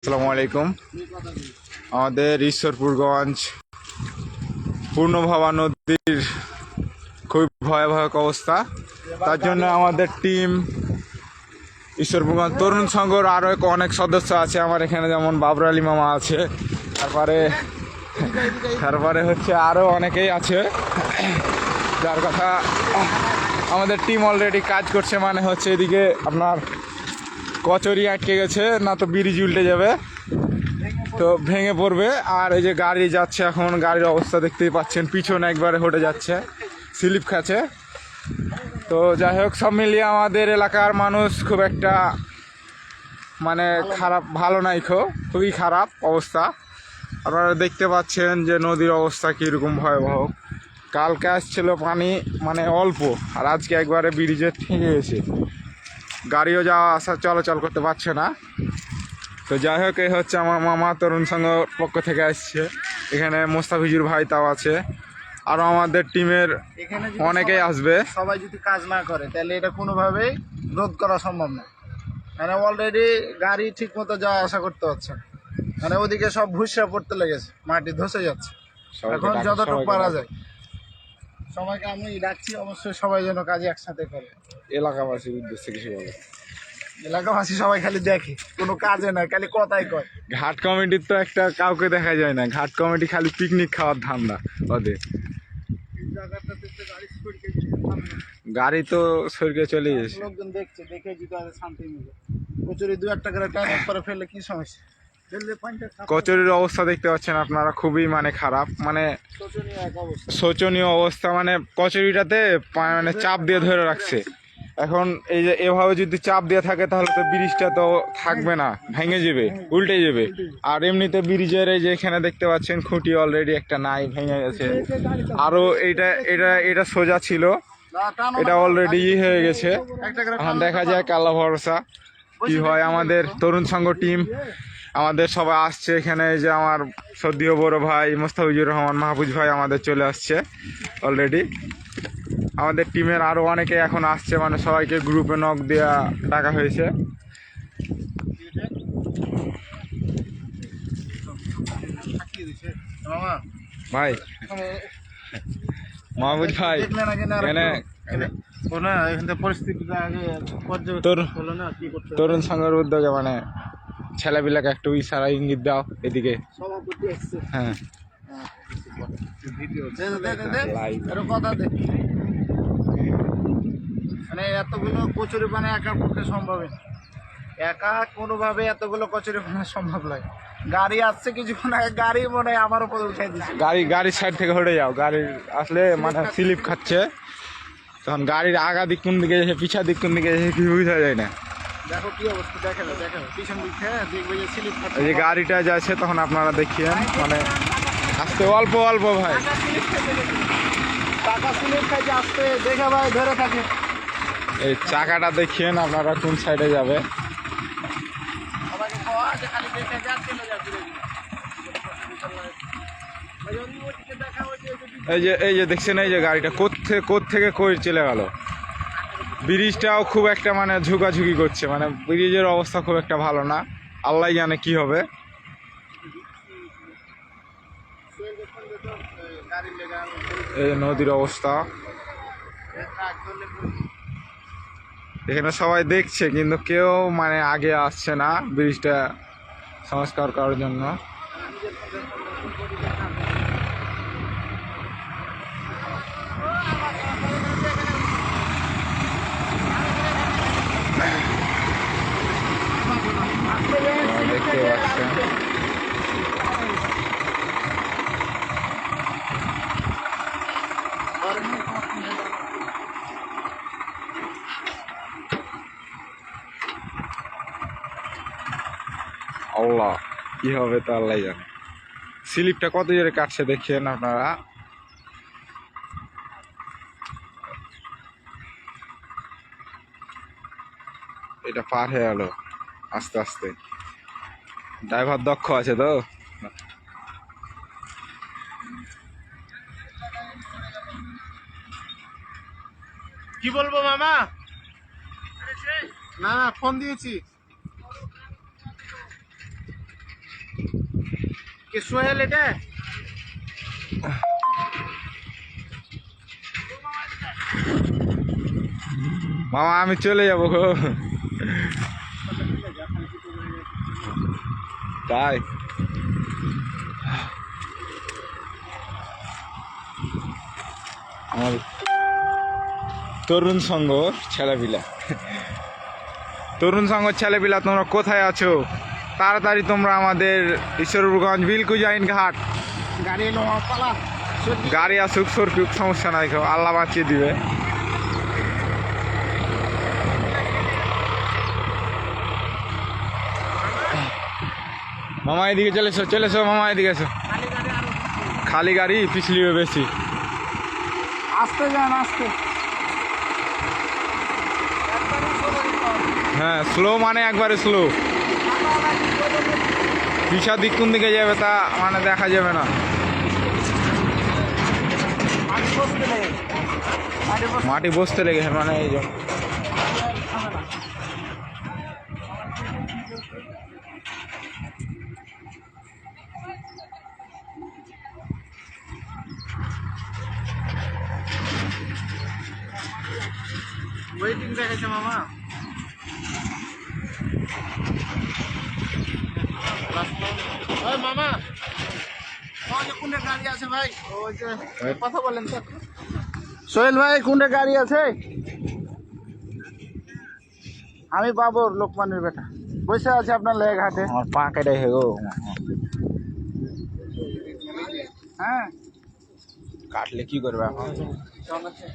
আসসালামু আলাইকুম। আমাদের ঈশ্বরপুরগঞ্জ পূর্ণভবা নদীর খুব ভয়াবহ অবস্থা। তার জন্য আমাদের টিম ঈশ্বরপুরগঞ্জ তরুণ সংঘর আরও অনেক সদস্য আছে আমার এখানে, যেমন বাবর আলী মামা আছে, তারপরে হচ্ছে আরও অনেকেই আছে, যার কথা আমাদের টিম অলরেডি কাজ করছে। মানে হচ্ছে এদিকে আপনার কচুরি আটকে গেছে, না তো ব্রিজ উল্টে যাবে, তো ভেঙে পড়বে। আর এই যে গাড়ি যাচ্ছে, এখন গাড়ির অবস্থা দেখতেই পাচ্ছেন, পিছনে একবারে হটে যাচ্ছে, স্লিপ খাচ্ছে। তো যাই হোক, সব মিলিয়ে আমাদের এলাকার মানুষ খুব একটা মানে খারাপ, ভালো নাই, খুবই খারাপ অবস্থা। আপনারা দেখতে পাচ্ছেন যে নদীর অবস্থা কীরকম ভয়াবহ। কালকে আসছিল পানি মানে অল্প, আর আজকে একবারে ব্রিজে ঠেকে গেছে, গাড়িও যাওয়া আসা চলাচল করতে পারছে না। তো যাই হোক, এই হচ্ছে আমার মামা তরুণ সংঘ পক্ষ থেকে আসছে, এখানে মোস্তাফিজুর ভাই তাও আছে, আরও আমাদের টিমের অনেকেই আসবে। সবাই যদি কাজ না করে তাহলে এটা কোনোভাবেই রোধ করা সম্ভব না। মানে অলরেডি গাড়ি ঠিক মতো যাওয়া আসা করতে হচ্ছে না, মানে ওদিকে সব ভুসা পড়তে লেগেছে, মাটি ধসে যাচ্ছে। এখন যতটুকু পারা যায় সবাইকে আমি ডাকছি, অবশ্যই সবাই যেন কাজে একসাথে করে। এলাকাবাসীর উদ্দেশ্যে কিছু বলে। এলাকাবাসী সবাই খালি দেখে, কোনো কাজে না, খালি কথাই কয়। ঘাট কমিটির তো একটা কাউকে দেখা যায় না, ঘাট কমিটি খালি পিকনিক খাওয়ার ধান্দা ওদের। গাড়ি তো সরকে চলে গেছে, লোকজন দেখছে, দেখে যদি শান্তি মিলে। কচুরি 2-1 করে টাইম করে ফেললে কি সমস্যা? কচুরির অবস্থা দেখতে পাচ্ছেন আপনারা, খুবই মানে খারাপ, মানে শোচনীয় অবস্থা। মানে কচুরিটাতে মানে চাপ দিয়ে ধরে রাখছে। এখন এই যে এভাবে যদি চাপ দিয়ে থাকে তাহলে তো ব্রিজটা তো থাকবে না, ভেঙে যাবে, উল্টে যাবে। আর এমনিতে ব্রিজের এই যে এখানে দেখতে পাচ্ছেন খুঁটি অলরেডি একটা নাই, ভেঙে গেছে। আরও এটা সোজা ছিল, এটা অলরেডি হয়ে গেছে। এখন দেখা যায় আল্লাহ ভরসা কি হয়। আমাদের তরুণ সংঘ টিম আমাদের সবাই আসছে এখানে, যে আমার সদ্যীয় বড় ভাই মোস্তাফিজুর রহমান মাহফুজ ভাই আমাদের চলে আসছে অলরেডি। আমাদের টিমের আরও অনেকে এখন আসছে, মানে সবাইকে গ্রুপে নক দেওয়া ডাকা হয়েছে। ভাই মাহফুজ ভাই তরুণ সংঘের উদ্যোগে মানে ছেলেপিলাকে একটু ইশারা ইঙ্গিত দাও এদিকে। হ্যাঁ, মানে এতগুলো কচুরি পানা একার পক্ষে সম্ভবই না, একা কোনোভাবে এতগুলো কচুরি পানা সম্ভব নয়। গাড়ি আসছে কিছুক্ষণ আগে, গাড়ি মনে হয় আমার উপর উঠাই দিচ্ছে। গাড়ির সাইড থেকে হটে যাও, গাড়ির আসলে মানে স্লিপ খাচ্ছে, তখন গাড়ির আগা দিক কোন দিকে যাচ্ছে, পিছা দিক কোন দিকে যাচ্ছে কিছু বোঝা যায় না। দেখো কি অবস্থা, দেখো পিছন দিকে দেখবে যে স্লিপ খাচ্ছে। এই যে গাড়িটা যাচ্ছে তখন আপনারা দেখিয়েন, মানে আসতে অল্প অল্প ভাই, টাকা স্লিপ খাইছে, আসতে দেখে ভাই ধরে থাকে। এই চাকাটা দেখিয়েন আপনারা কোন সাইডে যাবে। এই যে দেখছেন, এই যে গাড়িটা কোত্থেকে কই চলে গেল। ব্রিজটাও খুব একটা মানে ঝুঁকাঝুঁকি করছে, মানে ব্রিজের অবস্থা খুব একটা ভালো না, আল্লাহ জানে কি হবে। এই নদীর অবস্থা এখানে সবাই দেখছে, কিন্তু কেউ মানে আগে আসছে না ব্রিজটা সংস্কার করার জন্য। দেখতে পাচ্ছেন আল্লাহ কি হবে তো আল্লাহ জানে। স্লিপটা কত জোরে কাটছে দেখছেন আপনারা। এটা পার হয়ে গেল আস্তে আস্তে, ড্রাইভার দক্ষ আছে তো। কি বলবো মামা, না ফোন দিয়েছি। কে সোহেল এটা? মামা আমি চলে যাবো গো। তাই আমার তরুণ সংঘ ছেলেপিলা, তরুণ সংঘ ছেলেপিলা তোমরা কোথায় আছো? তাড়াতাড়ি তোমরা আমাদের ঈশ্বরগঞ্জ বিলকুজাইন ঘাট, গাড়ি এলো আমার পালা। গাড়ি আসুক সরকুক সমস্যা নাই, খাও আল্লাহ বাঁচিয়ে দিবে। মামা এদিকে চলে এসো মামা এদিকে এসো। খালি গাড়ি পিছলিবে বেশি। আসতে যান আসতে। হ্যাঁ স্লো মানে একবারে স্লো, পিছার দিক কোন দিকে যাবে তা মানে দেখা যাবে না। মাটি বসতে লেগেছে মানে এই যে ওয়েটিং দেখেছে মামা। ওই মামা কোনটা গাড়ি আছে ভাই? ওই যে কথা বলেন তো সোহেল ভাই, কোনটা গাড়ি আছে? আমি বাবর লোকমানের বেটা, বসে আছে আপনার লেগ হাটে। আমার পা কেটে গো। হ্যাঁ কাটলে কি করবে এখন? চল আছে।